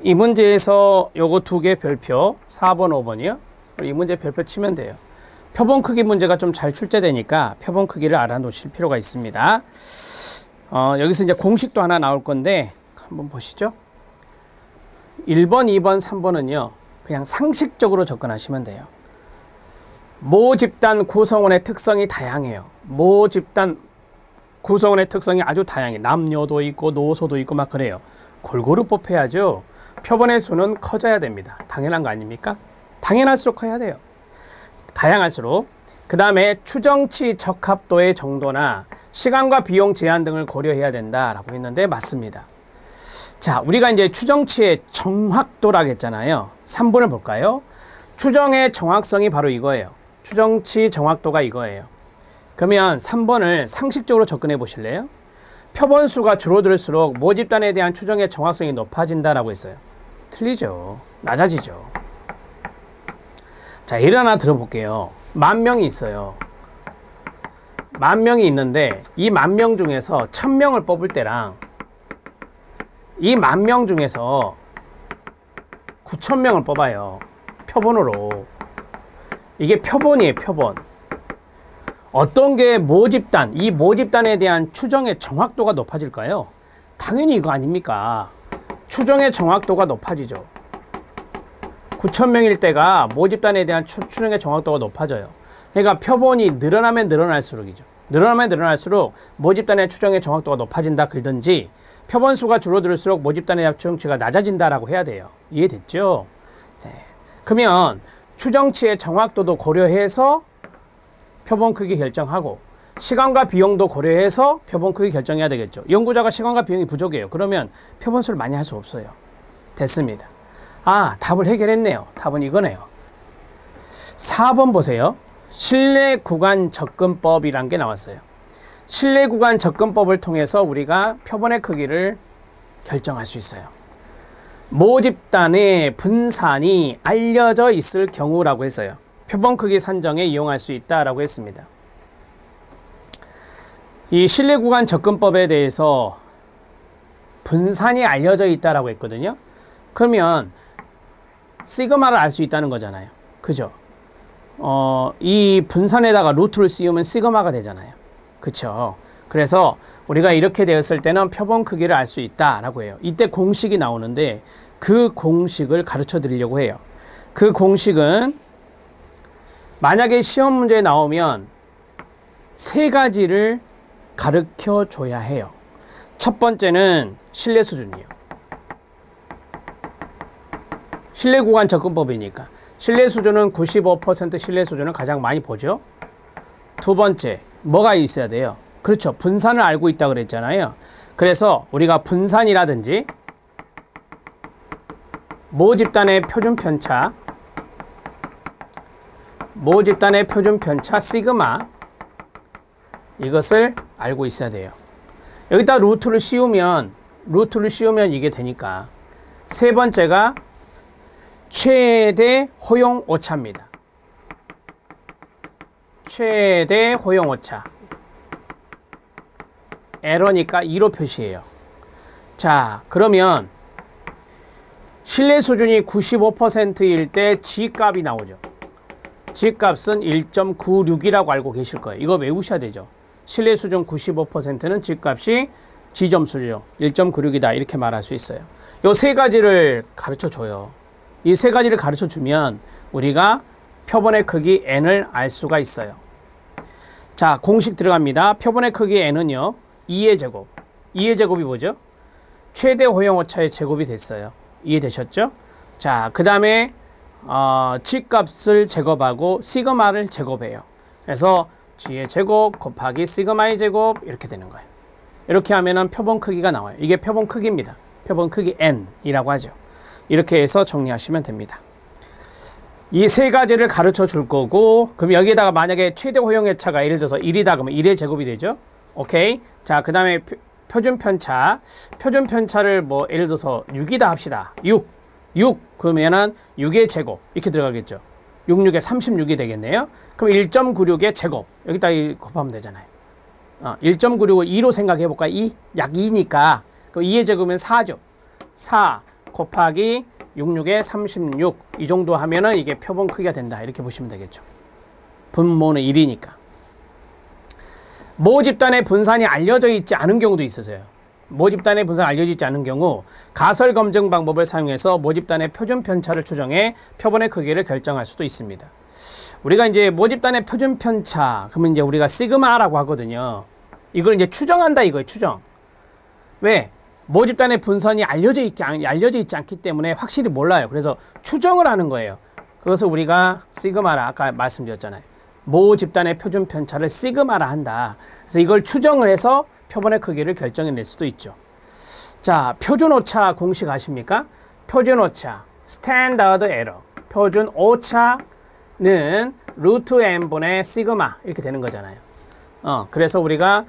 S1: 이 문제에서 요거 2개 별표 4번 5번이요. 이 문제 별표 치면 돼요. 표본 크기 문제가 좀 잘 출제되니까 표본 크기를 알아놓으실 필요가 있습니다. 여기서 이제 공식도 하나 나올 건데 한번 보시죠. 1번, 2번, 3번은요. 그냥 상식적으로 접근하시면 돼요. 모 집단 구성원의 특성이 다양해요. 모 집단 구성원의 특성이 아주 다양해. 남녀도 있고 노소도 있고 막 그래요. 골고루 뽑혀야죠. 표본의 수는 커져야 됩니다. 당연한 거 아닙니까? 당연할수록 커야 돼요. 다양할수록. 그 다음에 추정치 적합도의 정도나 시간과 비용 제한 등을 고려해야 된다라고 했는데 맞습니다. 자, 우리가 이제 추정치의 정확도라고 했잖아요. 3번을 볼까요? 추정의 정확성이 바로 이거예요. 추정치 정확도가 이거예요. 그러면 3번을 상식적으로 접근해 보실래요? 표본수가 줄어들수록 모집단에 대한 추정의 정확성이 높아진다라고 했어요. 틀리죠. 낮아지죠. 자, 예를 하나 들어볼게요. 10,000명이 있어요. 10,000명이 있는데 이 10,000명 중에서 1,000명을 뽑을 때랑 이 10,000명 중에서 9,000명을 뽑아요. 표본으로. 이게 표본이에요. 표본. 어떤 게 모집단, 이 모집단에 대한 추정의 정확도가 높아질까요? 당연히 이거 아닙니까? 추정의 정확도가 높아지죠. 9,000명일 때가 모집단에 대한 추정의 정확도가 높아져요. 그러니까 표본이 늘어나면 늘어날수록이죠. 늘어나면 늘어날수록 모집단의 추정의 정확도가 높아진다 그러든지 표본수가 줄어들수록 모집단에 대한 추정치가 낮아진다라고 해야 돼요. 이해됐죠? 네. 그러면 추정치의 정확도도 고려해서 표본 크기 결정하고 시간과 비용도 고려해서 표본 크기 결정해야 되겠죠. 연구자가 시간과 비용이 부족해요. 그러면 표본수를 많이 할 수 없어요. 됐습니다. 아, 답을 해결했네요. 답은 이거네요. 4번 보세요. 신뢰 구간 접근법이란 게 나왔어요. 신뢰 구간 접근법을 통해서 우리가 표본의 크기를 결정할 수 있어요. 모집단의 분산이 알려져 있을 경우라고 했어요. 표본 크기 산정에 이용할 수 있다라고 했습니다. 이 실내 구간 접근법에 대해서 분산이 알려져 있다라고 했거든요. 그러면 시그마를 알 수 있다는 거잖아요. 그죠? 이 분산에다가 루트를 씌우면 시그마가 되잖아요. 그쵸? 그래서 우리가 이렇게 되었을 때는 표본 크기를 알 수 있다라고 해요. 이때 공식이 나오는데 그 공식을 가르쳐 드리려고 해요. 그 공식은 만약에 시험 문제에 나오면 세 가지를 가르쳐 줘야 해요. 첫 번째는 신뢰 수준이요. 신뢰 구간 접근법이니까 신뢰 수준은 95% 신뢰 수준을 가장 많이 보죠. 두 번째, 뭐가 있어야 돼요? 그렇죠. 분산을 알고 있다 그랬잖아요. 그래서 우리가 분산이라든지 모집단의 표준 편차, 모집단의 표준 편차 시그마, 이것을 알고 있어야 돼요. 여기다 루트를 씌우면 이게 되니까. 세 번째가 최대 허용 오차입니다. 최대 허용 오차. 에러니까 2로 표시해요. 자, 그러면 신뢰 수준이 95%일 때 G값이 나오죠. G값은 1.96이라고 알고 계실 거예요. 이거 외우셔야 되죠. 신뢰 수준 95%는 G값이 G점수죠. 1.96이다 이렇게 말할 수 있어요. 이 세 가지를 가르쳐 줘요. 이 세 가지를 가르쳐 주면 우리가 표본의 크기 n을 알 수가 있어요. 자, 공식 들어갑니다. 표본의 크기 n은요 2의 제곱. 2의 제곱이 뭐죠? 최대 허용 오차의 제곱이 됐어요. 이해되셨죠? 자, 그 다음에 G값을 제곱하고 시그마를 제곱해요. 그래서 G의 제곱 곱하기 시그마의 제곱 이렇게 되는 거예요. 이렇게 하면은 표본 크기가 나와요. 이게 표본 크기입니다. 표본 크기 n이라고 하죠. 이렇게 해서 정리하시면 됩니다. 이 세 가지를 가르쳐 줄 거고, 그럼 여기에다가 만약에 최대 허용 오차가 예를 들어서 1이다 그러면 1의 제곱이 되죠. 오케이. 자, 그 다음에 표준 편차. 표준 편차를 뭐 예를 들어서 6이다 합시다. 6 그러면은 6의 제곱 이렇게 들어가겠죠. 66에 36이 되겠네요. 그럼 1.96의 제곱 여기다 곱하면 되잖아요. 1.96을 2로 생각해 볼까? 2? 약 2니까 그럼 2의 제곱이면 4죠. 4 곱하기 66에 36 이 정도 하면은 이게 표본 크기가 된다 이렇게 보시면 되겠죠. 분모는 1이니까. 모집단의 분산이 알려져 있지 않은 경우도 있어서요. 모집단의 분산이 알려져 있지 않은 경우 가설 검증 방법을 사용해서 모집단의 표준 편차를 추정해 표본의 크기를 결정할 수도 있습니다. 우리가 이제 모집단의 표준 편차 그러면 이제 우리가 시그마라고 하거든요. 이걸 이제 추정한다 이거예요. 추정. 왜? 모집단의 분산이 알려져 있지 않기 때문에 확실히 몰라요. 그래서 추정을 하는 거예요. 그것을 우리가 시그마라 아까 말씀드렸잖아요. 모집단의 표준 편차를 시그마라 한다. 그래서 이걸 추정을 해서 표본의 크기를 결정해낼 수도 있죠. 자, 표준 오차 공식 아십니까? 표준 오차, 스탠다드 에러. 표준 오차는 루트 n분의 시그마 이렇게 되는 거잖아요. 그래서 우리가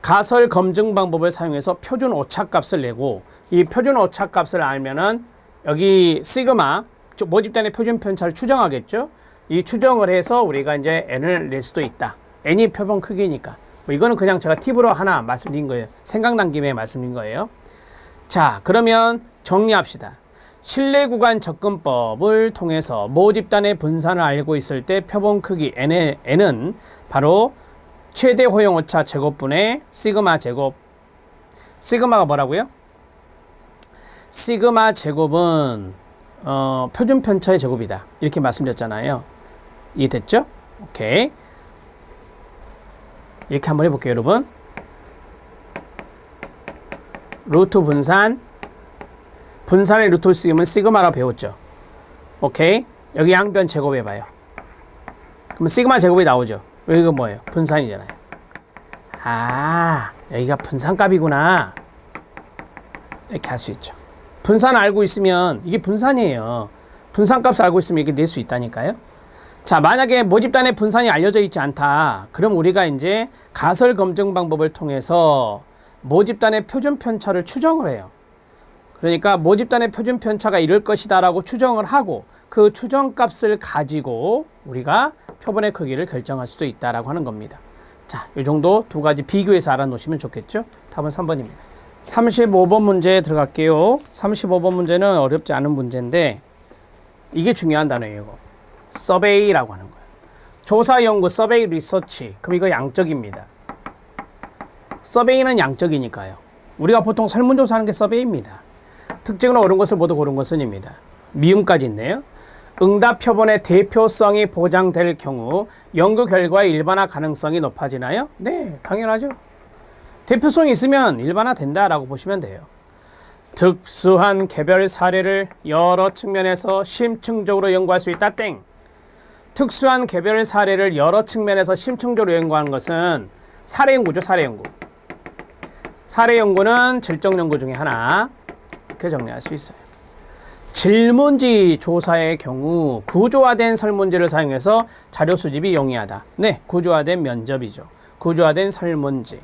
S1: 가설 검증 방법을 사용해서 표준 오차 값을 내고 이 표준 오차 값을 알면은 여기 시그마 모집단의 표준 편차를 추정하겠죠. 이 추정을 해서 우리가 이제 n을 낼 수도 있다. n이 표본 크기니까. 뭐 이거는 그냥 제가 팁으로 하나 말씀드린 거예요. 생각난 김에 말씀드린 거예요. 자, 그러면 정리합시다. 실내 구간 접근법을 통해서 모집단의 분산을 알고 있을 때 표본 크기 n은 바로 최대 허용 오차 제곱분의 시그마 제곱. 시그마가 뭐라고요? 시그마 제곱은 표준 편차의 제곱이다. 이렇게 말씀드렸잖아요. 이해됐죠? 오케이. 이렇게 한번 해볼게요, 여러분. 루트 분산의 루트를 쓰면 시그마라고 배웠죠. 오케이. 여기 양변 제곱해봐요. 그러면 시그마 제곱이 나오죠. 여기가 뭐예요? 분산이잖아요. 아, 여기가 분산값이구나. 이렇게 할 수 있죠. 분산 알고 있으면 이게 분산이에요. 분산값을 알고 있으면 이렇게 낼 수 있다니까요. 자, 만약에 모집단의 분산이 알려져 있지 않다. 그럼 우리가 이제 가설 검증 방법을 통해서 모집단의 표준 편차를 추정을 해요. 그러니까 모집단의 표준 편차가 이럴 것이다 라고 추정을 하고 그 추정값을 가지고 우리가 표본의 크기를 결정할 수도 있다라고 하는 겁니다. 자, 이 정도 두 가지 비교해서 알아놓으시면 좋겠죠? 답은 3번입니다. 35번 문제에 들어갈게요. 35번 문제는 어렵지 않은 문제인데 이게 중요한 단어예요. 이거. 서베이라고 하는 거예요. 조사 연구, 서베이 리서치. 그럼 이거 양적입니다. 서베이는 양적이니까요. 우리가 보통 설문조사하는 게 서베이입니다. 특징은 옳은 것을 모두 고른 것은입니다. 미음까지 있네요. 응답 표본의 대표성이 보장될 경우 연구 결과의 일반화 가능성이 높아지나요? 네, 당연하죠. 대표성이 있으면 일반화 된다라고 보시면 돼요. 특수한 개별 사례를 여러 측면에서 심층적으로 연구할 수 있다. 땡. 특수한 개별 사례를 여러 측면에서 심층적으로 연구하는 것은 사례 연구죠. 사례 연구. 사례 연구는 질적 연구 중에 하나. 이렇게 정리할 수 있어요. 질문지 조사의 경우 구조화된 설문지를 사용해서 자료 수집이 용이하다. 네, 구조화된 면접이죠. 구조화된 설문지.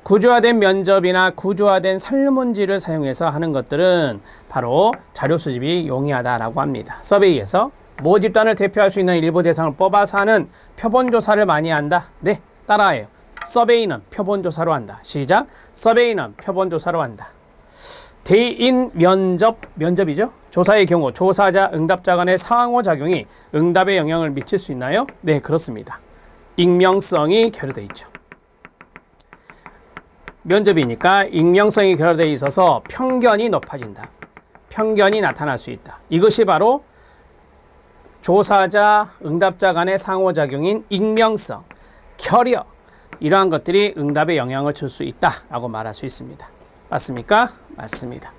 S1: 구조화된 면접이나 구조화된 설문지를 사용해서 하는 것들은 바로 자료 수집이 용이하다라고 합니다. 서베이에서 모 집단을 대표할 수 있는 일부 대상을 뽑아서 하는 표본조사를 많이 한다. 네, 따라해요. 서베이는 표본조사로 한다. 시작. 서베이는 표본조사로 한다. 대인 면접이죠. 조사의 경우 조사자, 응답자 간의 상호작용이 응답에 영향을 미칠 수 있나요? 네, 그렇습니다. 익명성이 결여되어 있죠. 면접이니까 익명성이 결여되어 있어서 편견이 높아진다. 편견이 나타날 수 있다. 이것이 바로 조사자, 응답자 간의 상호작용인 익명성, 결여, 이러한 것들이 응답에 영향을 줄 수 있다라고 말할 수 있습니다. 맞습니까? 맞습니다.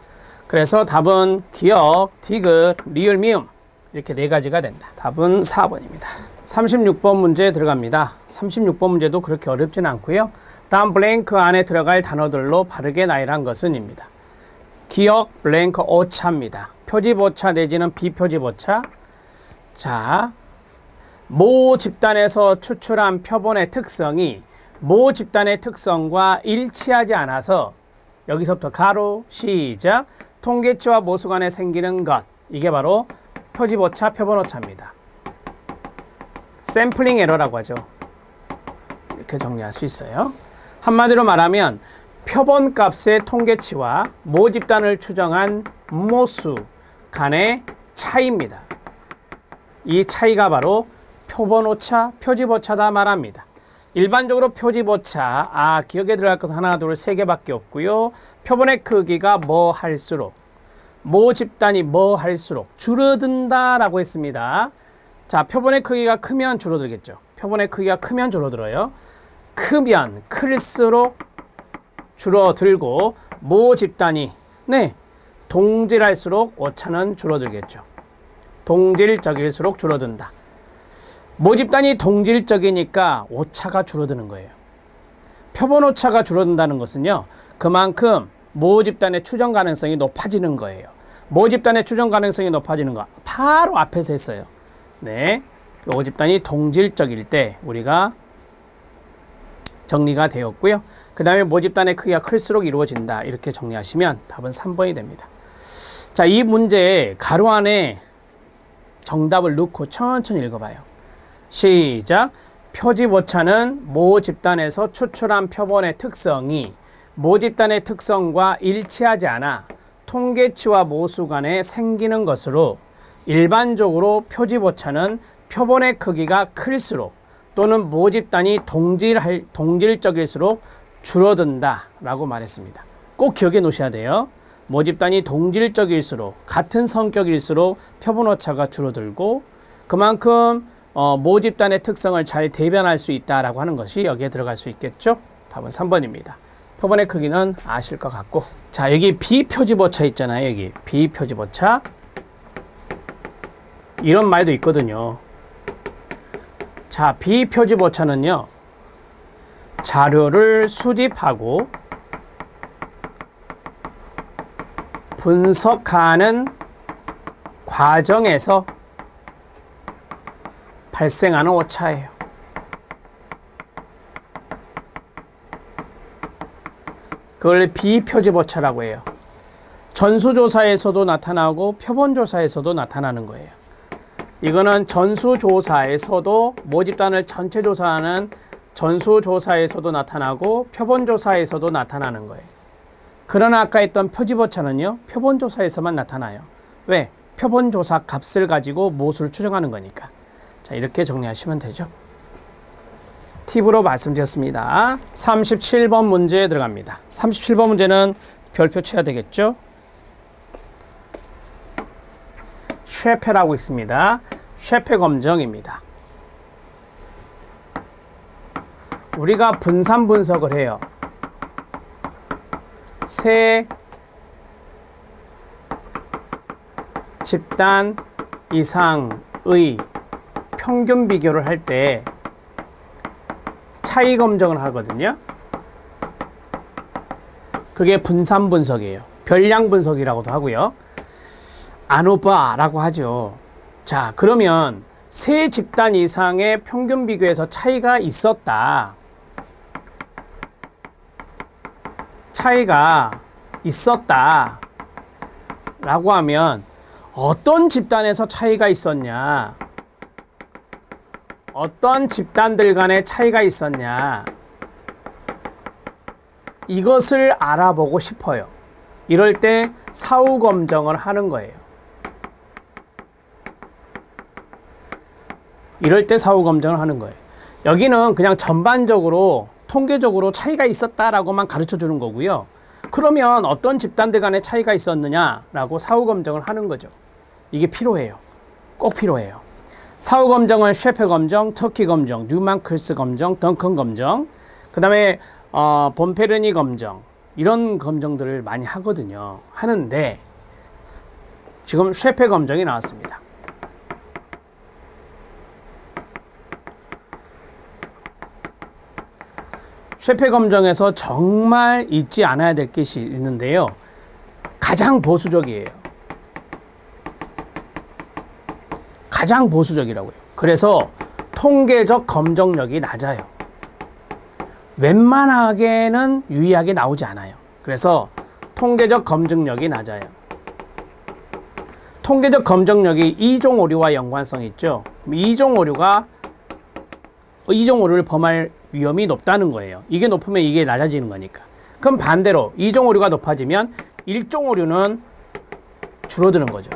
S1: 그래서 답은 기억, 디귿, 리을, 미음 이렇게 네 가지가 된다. 답은 4번입니다. 36번 문제에 들어갑니다. 36번 문제도 그렇게 어렵지는 않고요. 다음 블랭크 안에 들어갈 단어들로 바르게 나열한 것은입니다. 기억, 블랭크, 오차입니다. 표지보차 내지는 비표지보차. 자, 모 집단에서 추출한 표본의 특성이 모 집단의 특성과 일치하지 않아서 여기서부터 가로, 시작, 통계치와 모수 간에 생기는 것. 이게 바로 표지보차, 표본오차입니다. 샘플링 에러라고 하죠. 이렇게 정리할 수 있어요. 한마디로 말하면 표본값의 통계치와 모 집단을 추정한 모수 간의 차이입니다. 이 차이가 바로 표본오차, 표지보차다 말합니다. 일반적으로 표지보차, 기억에 들어갈 것은 하나, 둘, 세 개밖에 없고요. 표본의 크기가 뭐 할수록, 모 집단이 뭐 할수록 줄어든다라고 했습니다. 자, 표본의 크기가 크면 줄어들겠죠. 표본의 크기가 크면 줄어들어요. 크면 클수록 줄어들고 모 집단이 동질할수록 오차는 줄어들겠죠. 동질적일수록 줄어든다. 모 집단이 동질적이니까 오차가 줄어드는 거예요. 표본 오차가 줄어든다는 것은요, 그만큼 모 집단의 추정 가능성이 높아지는 거예요. 모 집단의 추정 가능성이 높아지는 거 바로 앞에서 했어요. 네, 모 집단이 동질적일 때 우리가 정리가 되었고요. 그 다음에 모 집단의 크기가 클수록 이루어진다. 이렇게 정리하시면 답은 3번이 됩니다. 자, 이 문제에 가로 안에 정답을 넣고 천천히 읽어봐요. 시작. 표지보차는 모 집단에서 추출한 표본의 특성이 모 집단의 특성과 일치하지 않아 통계치와 모수 간에 생기는 것으로 일반적으로 표지보차는 표본의 크기가 클수록 또는 모 집단이 동질적일수록 줄어든다 라고 말했습니다. 꼭 기억해 놓으셔야 돼요. 모 집단이 동질적일수록, 같은 성격일수록 표본오차가 줄어들고 그만큼 모 집단의 특성을 잘 대변할 수 있다라고 하는 것이 여기에 들어갈 수 있겠죠. 답은 3번입니다. 표본의 크기는 아실 것 같고, 자, 여기 비표지보차 있잖아요. 여기 비표지보차, 이런 말도 있거든요. 자, 비표지보차는요, 자료를 수집하고 분석하는 과정에서 발생하는 오차예요. 그걸 비표지보차라고 해요. 전수조사에서도 나타나고 표본조사에서도 나타나는 거예요. 이거는 전수조사에서도 모집단을 전체 조사하는 전수조사에서도 나타나고 표본조사에서도 나타나는 거예요. 그러나 아까 했던 표집오차는요, 표본조사에서만 나타나요. 왜? 표본조사 값을 가지고 모수를 추정하는 거니까. 자, 이렇게 정리하시면 되죠. 팁으로 말씀드렸습니다. 37번 문제에 들어갑니다. 37번 문제는 별표 쳐야 되겠죠? 쉐페라고 있습니다. 쉐페 검정입니다. 우리가 분산 분석을 해요. 세 집단 이상의 평균 비교를 할 때 차이 검정을 하거든요. 그게 분산 분석이에요. 별량 분석이라고도 하고요. 아노바라고 하죠. 자, 그러면 세 집단 이상의 평균 비교에서 차이가 있었다. 차이가 있었다 라고 하면 어떤 집단에서 차이가 있었냐, 어떤 집단들 간의 차이가 있었냐, 이것을 알아보고 싶어요. 이럴 때 사후 검정을 하는 거예요. 이럴 때 사후 검정을 하는 거예요. 여기는 그냥 전반적으로 통계적으로 차이가 있었다라고만 가르쳐 주는 거고요. 그러면 어떤 집단들 간의 차이가 있었느냐라고 사후 검정을 하는 거죠. 이게 필요해요. 꼭 필요해요. 사후 검정은 쉐페 검정, 터키 검정, 뉴만클스 검정, 덩컨 검정, 그 다음에 본페르니 검정, 이런 검정들을 많이 하거든요. 하는데 지금 쉐페 검정이 나왔습니다. 쉐페 검정에서 정말 잊지 않아야 될 것이 있는데요. 가장 보수적이에요. 가장 보수적이라고요. 그래서 통계적 검정력이 낮아요. 웬만하게는 유의하게 나오지 않아요. 그래서 통계적 검증력이 낮아요. 통계적 검증력이 이종 오류와 연관성이 있죠. 이종 오류를 범할 위험이 높다는 거예요. 이게 높으면 이게 낮아지는 거니까. 그럼 반대로 이종 오류가 높아지면 일종 오류는 줄어드는 거죠.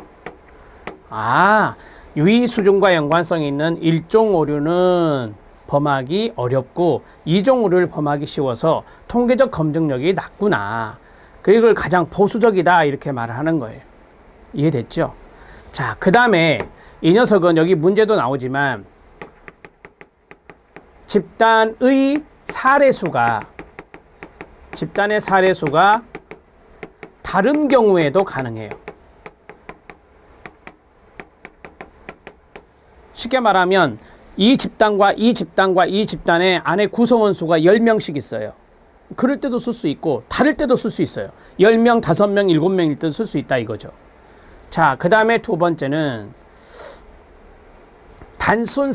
S1: 유의 수준과 연관성이 있는 일종 오류는 범하기 어렵고 이종 오류를 범하기 쉬워서 통계적 검증력이 낮구나. 그걸 가장 보수적이다 이렇게 말을 하는 거예요. 이해됐죠? 자, 그 다음에 이 녀석은 여기 문제도 나오지만 집단의 사례수가 다른 경우에도 가능해요. 쉽게 말하면 이 집단과 이 집단과 이 집단의 안에 구성원 수가 10명씩 있어요. 그럴 때도 쓸 수 있고 다를 때도 쓸 수 있어요. 10명, 5명, 7명일 때도 쓸 수 있다 이거죠. 자, 그 다음에 두 번째는 단순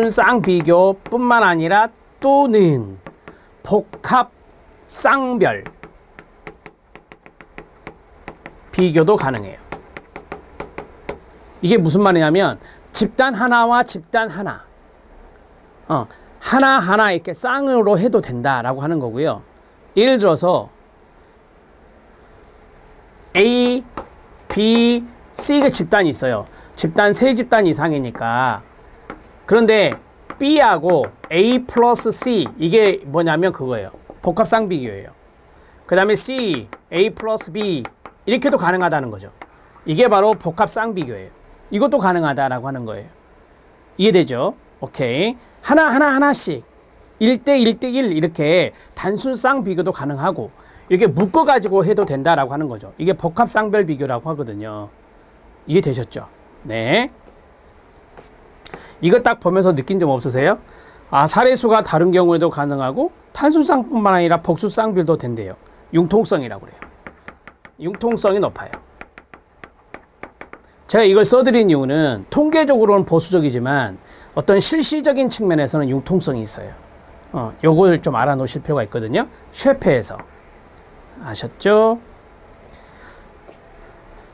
S1: 쌍비교뿐만 아니라 또는 복합 쌍별 비교도 가능해요. 이게 무슨 말이냐면 집단 하나와 집단 하나 하나하나 이렇게 쌍으로 해도 된다라고 하는 거고요. 예를 들어서 A, B, C가 집단이 있어요. 집단 세 집단 이상이니까. 그런데 B하고 A 플러스 C 이게 뭐냐면 그거예요. 복합쌍비교예요. 그 다음에 C, A 플러스 B 이렇게도 가능하다는 거죠. 이게 바로 복합쌍비교예요. 이것도 가능하다라고 하는 거예요. 이해되죠? 오케이. 하나씩 1대1 대1 이렇게 단순 쌍비교도 가능하고 이렇게 묶어가지고 해도 된다라고 하는 거죠. 이게 복합쌍별 비교라고 하거든요. 이해되셨죠? 네. 이거 딱 보면서 느낀 점 없으세요? 사례수가 다른 경우에도 가능하고 단순쌍뿐만 아니라 복수쌍별도 된대요. 융통성이라고 그래요. 융통성이 높아요. 제가 이걸 써드린 이유는 통계적으로는 보수적이지만 어떤 실시적인 측면에서는 융통성이 있어요. 요걸 좀 알아놓으실 필요가 있거든요. 쉐페에서. 아셨죠?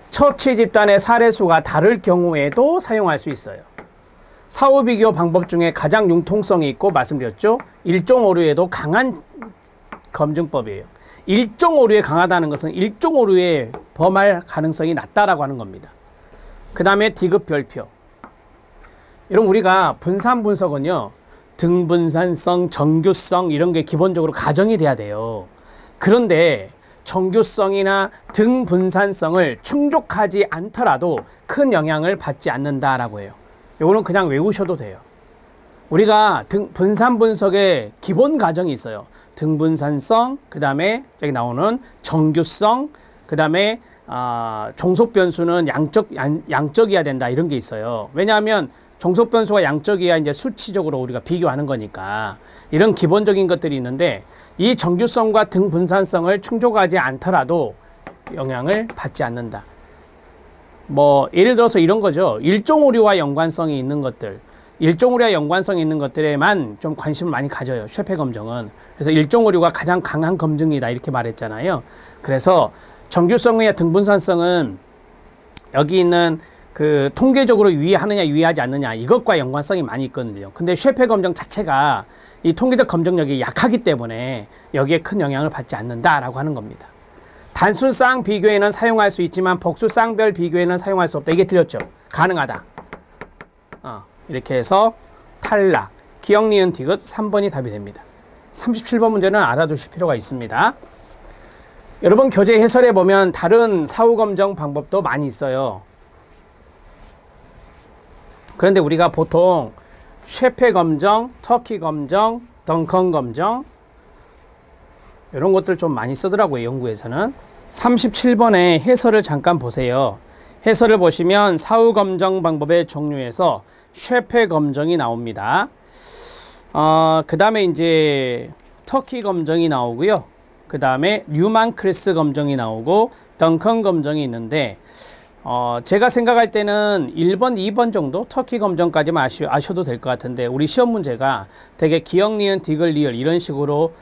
S1: 처치 집단의 사례수가 다를 경우에도 사용할 수 있어요. 사후 비교 방법 중에 가장 융통성이 있고 말씀드렸죠. 일종 오류에도 강한 검증법이에요. 일종 오류에 강하다는 것은 일종 오류에 범할 가능성이 낮다라고 하는 겁니다. 그 다음에 디귿 별표. 여러분 우리가 분산 분석은요. 등분산성, 정규성 이런 게 기본적으로 가정이 돼야 돼요. 그런데 정규성이나 등분산성을 충족하지 않더라도 큰 영향을 받지 않는다라고 해요. 이거는 그냥 외우셔도 돼요. 우리가 분산 분석의 기본 가정이 있어요. 등분산성, 그 다음에 여기 나오는 정규성, 그 다음에 종속 변수는 양적이어야 된다 이런 게 있어요. 왜냐하면 종속 변수가 양적이야 이제 수치적으로 우리가 비교하는 거니까 이런 기본적인 것들이 있는데 이 정규성과 등분산성을 충족하지 않더라도 영향을 받지 않는다. 뭐 예를 들어서 이런 거죠. 일종 오류와 연관성이 있는 것들, 일종 오류와 연관성이 있는 것들에만 좀 관심을 많이 가져요. 쉐페 검정은. 그래서 일종 오류가 가장 강한 검증이다 이렇게 말했잖아요. 그래서 정규성이나 등분산성은 여기 있는 그 통계적으로 유의하느냐 유의하지 않느냐 이것과 연관성이 많이 있거든요. 근데 쉐페 검정 자체가 이 통계적 검증력이 약하기 때문에 여기에 큰 영향을 받지 않는다라고 하는 겁니다. 단순 쌍 비교에는 사용할 수 있지만 복수 쌍별 비교에는 사용할 수 없다. 이게 틀렸죠. 가능하다. 이렇게 해서 탈락. 기억, 니은, 디귿 3번이 답이 됩니다. 37번 문제는 알아두실 필요가 있습니다. 여러분 교재 해설에 보면 다른 사후 검정 방법도 많이 있어요. 그런데 우리가 보통 쉐페 검정, 터키 검정, 덩컨 검정 이런 것들 좀 많이 쓰더라고요. 연구에서는. 37번의 해설을 잠깐 보세요. 해설을 보시면 사후 검정 방법의 종류에서 쉐페 검정이 나옵니다. 그 다음에 이제 터키 검정이 나오고요. 그 다음에 뉴만 크리스 검정이 나오고 덩컨 검정이 있는데 제가 생각할 때는 1번, 2번 정도 터키 검정까지만 아셔도 될 것 같은데 우리 시험 문제가 되게 기억, 니은, 디귿, 리을 이런 식으로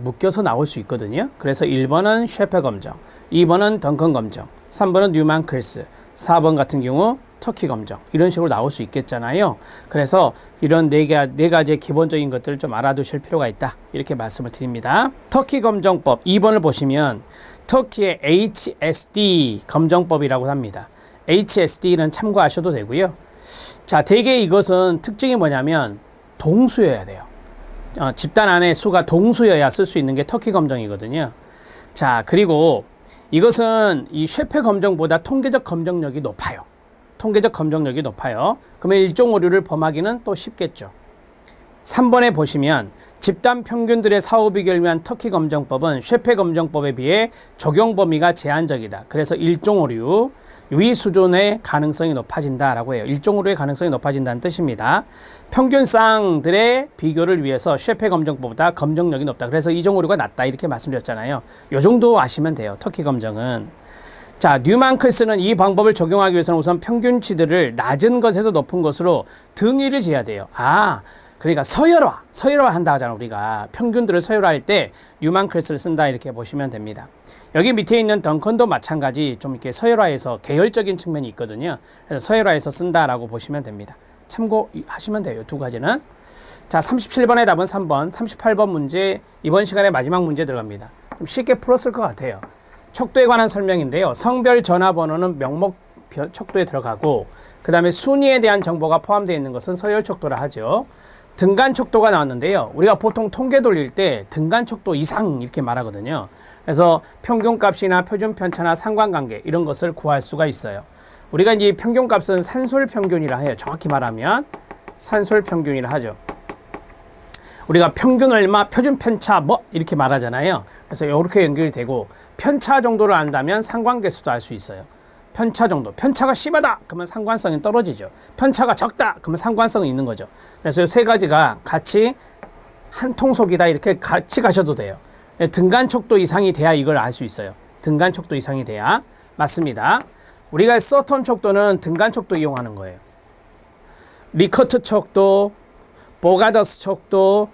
S1: 묶여서 나올 수 있거든요. 그래서 1번은 쉐페 검정, 2번은 덩컨 검정, 3번은 뉴만 크리스, 4번 같은 경우 터키 검정 이런 식으로 나올 수 있겠잖아요. 그래서 이런 네 가지의 기본적인 것들을 좀 알아두실 필요가 있다 이렇게 말씀을 드립니다. 터키 검정법 2번을 보시면 터키의 HSD 검정법이라고 합니다. HSD는 참고하셔도 되고요. 자, 대개 이것은 특징이 뭐냐면 동수여야 돼요. 집단 안에 수가 동수여야 쓸 수 있는 게 터키 검정이거든요. 자, 그리고 이것은 이 쉐페 검정보다 통계적 검정력이 높아요. 통계적 검정력이 높아요. 그러면 일종 오류를 범하기는 또 쉽겠죠. 3번에 보시면 집단 평균들의 사후 비교를 위한 터키 검정법은 쉐페 검정법에 비해 적용 범위가 제한적이다. 그래서 일종 오류, 유의 수준의 가능성이 높아진다라고 해요. 일종 오류의 가능성이 높아진다는 뜻입니다. 평균 쌍들의 비교를 위해서 쉐페 검정법보다 검정력이 높다. 그래서 이종 오류가 낮다 이렇게 말씀드렸잖아요. 요 정도 아시면 돼요. 터키 검정은. 자, 뉴만 클스는 이 방법을 적용하기 위해서는 우선 평균치들을 낮은 것에서 높은 것으로 등위를 지어야 돼요. 그러니까 서열화 한다 하잖아. 우리가 평균들을 서열화할 때 뉴만 클스를 쓴다 이렇게 보시면 됩니다. 여기 밑에 있는 덩컨도 마찬가지 좀 이렇게 서열화해서 계열적인 측면이 있거든요. 그래서 서열화해서 쓴다라고 보시면 됩니다. 참고하시면 돼요. 두 가지는. 자, 37번의 답은 3번, 38번 문제 이번 시간에 마지막 문제 들어갑니다. 좀 쉽게 풀었을 것 같아요. 척도에 관한 설명인데요. 성별 전화번호는 명목 척도에 들어가고 그 다음에 순위에 대한 정보가 포함되어 있는 것은 서열 척도라 하죠. 등간 척도가 나왔는데요. 우리가 보통 통계 돌릴 때 등간 척도 이상 이렇게 말하거든요. 그래서 평균값이나 표준 편차나 상관관계 이런 것을 구할 수가 있어요. 우리가 이제 평균값은 산술평균이라 해요. 정확히 말하면 산술평균이라 하죠. 우리가 평균 얼마, 표준 편차 뭐 이렇게 말하잖아요. 그래서 이렇게 연결이 되고 편차 정도를 안다면 상관계수도 알 수 있어요. 편차 정도. 편차가 심하다 그러면 상관성이 떨어지죠. 편차가 적다 그러면 상관성이 있는 거죠. 그래서 이 세 가지가 같이 한 통속이다 이렇게 같이 가셔도 돼요. 등간 척도 이상이 돼야 이걸 알 수 있어요. 등간 척도 이상이 돼야. 맞습니다. 우리가 서턴 척도는 등간 척도 이용하는 거예요. 리커트 척도, 보가더스 척도,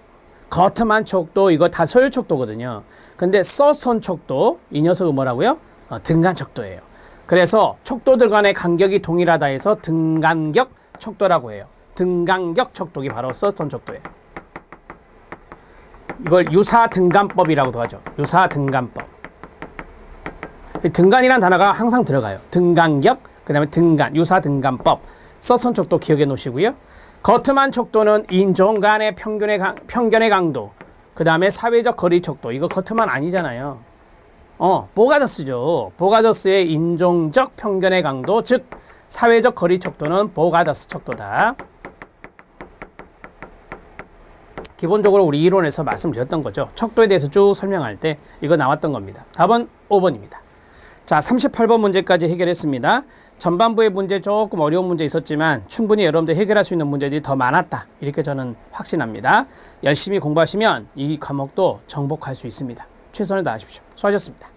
S1: 거트만 척도 이거 다 서열 척도거든요. 근데 서턴 척도 이 녀석은 뭐라고요? 등간 척도예요. 그래서 척도들 간의 간격이 동일하다 해서 등간격 척도라고 해요. 등간격 척도기 바로 썼던 척도예요. 이걸 유사등간법이라고도 하죠. 유사등간법. 등간이라는 단어가 항상 들어가요. 등간격, 그 다음에 등간, 유사등간법. 썼던 척도 기억해 놓으시고요. 거트만 척도는 인종 간의 편견의 강도, 그 다음에 사회적 거리 척도. 이거 거트만 아니잖아요. 보가더스죠. 보가더스의 인종적 편견의 강도, 즉 사회적 거리 척도는 보가더스 척도다. 기본적으로 우리 이론에서 말씀드렸던 거죠. 척도에 대해서 쭉 설명할 때 이거 나왔던 겁니다. 답은 5번입니다. 자, 38번 문제까지 해결했습니다. 전반부의 문제 조금 어려운 문제 있었지만 충분히 여러분들 해결할 수 있는 문제들이 더 많았다. 이렇게 저는 확신합니다. 열심히 공부하시면 이 과목도 정복할 수 있습니다. 최선을 다하십시오. 수고하셨습니다.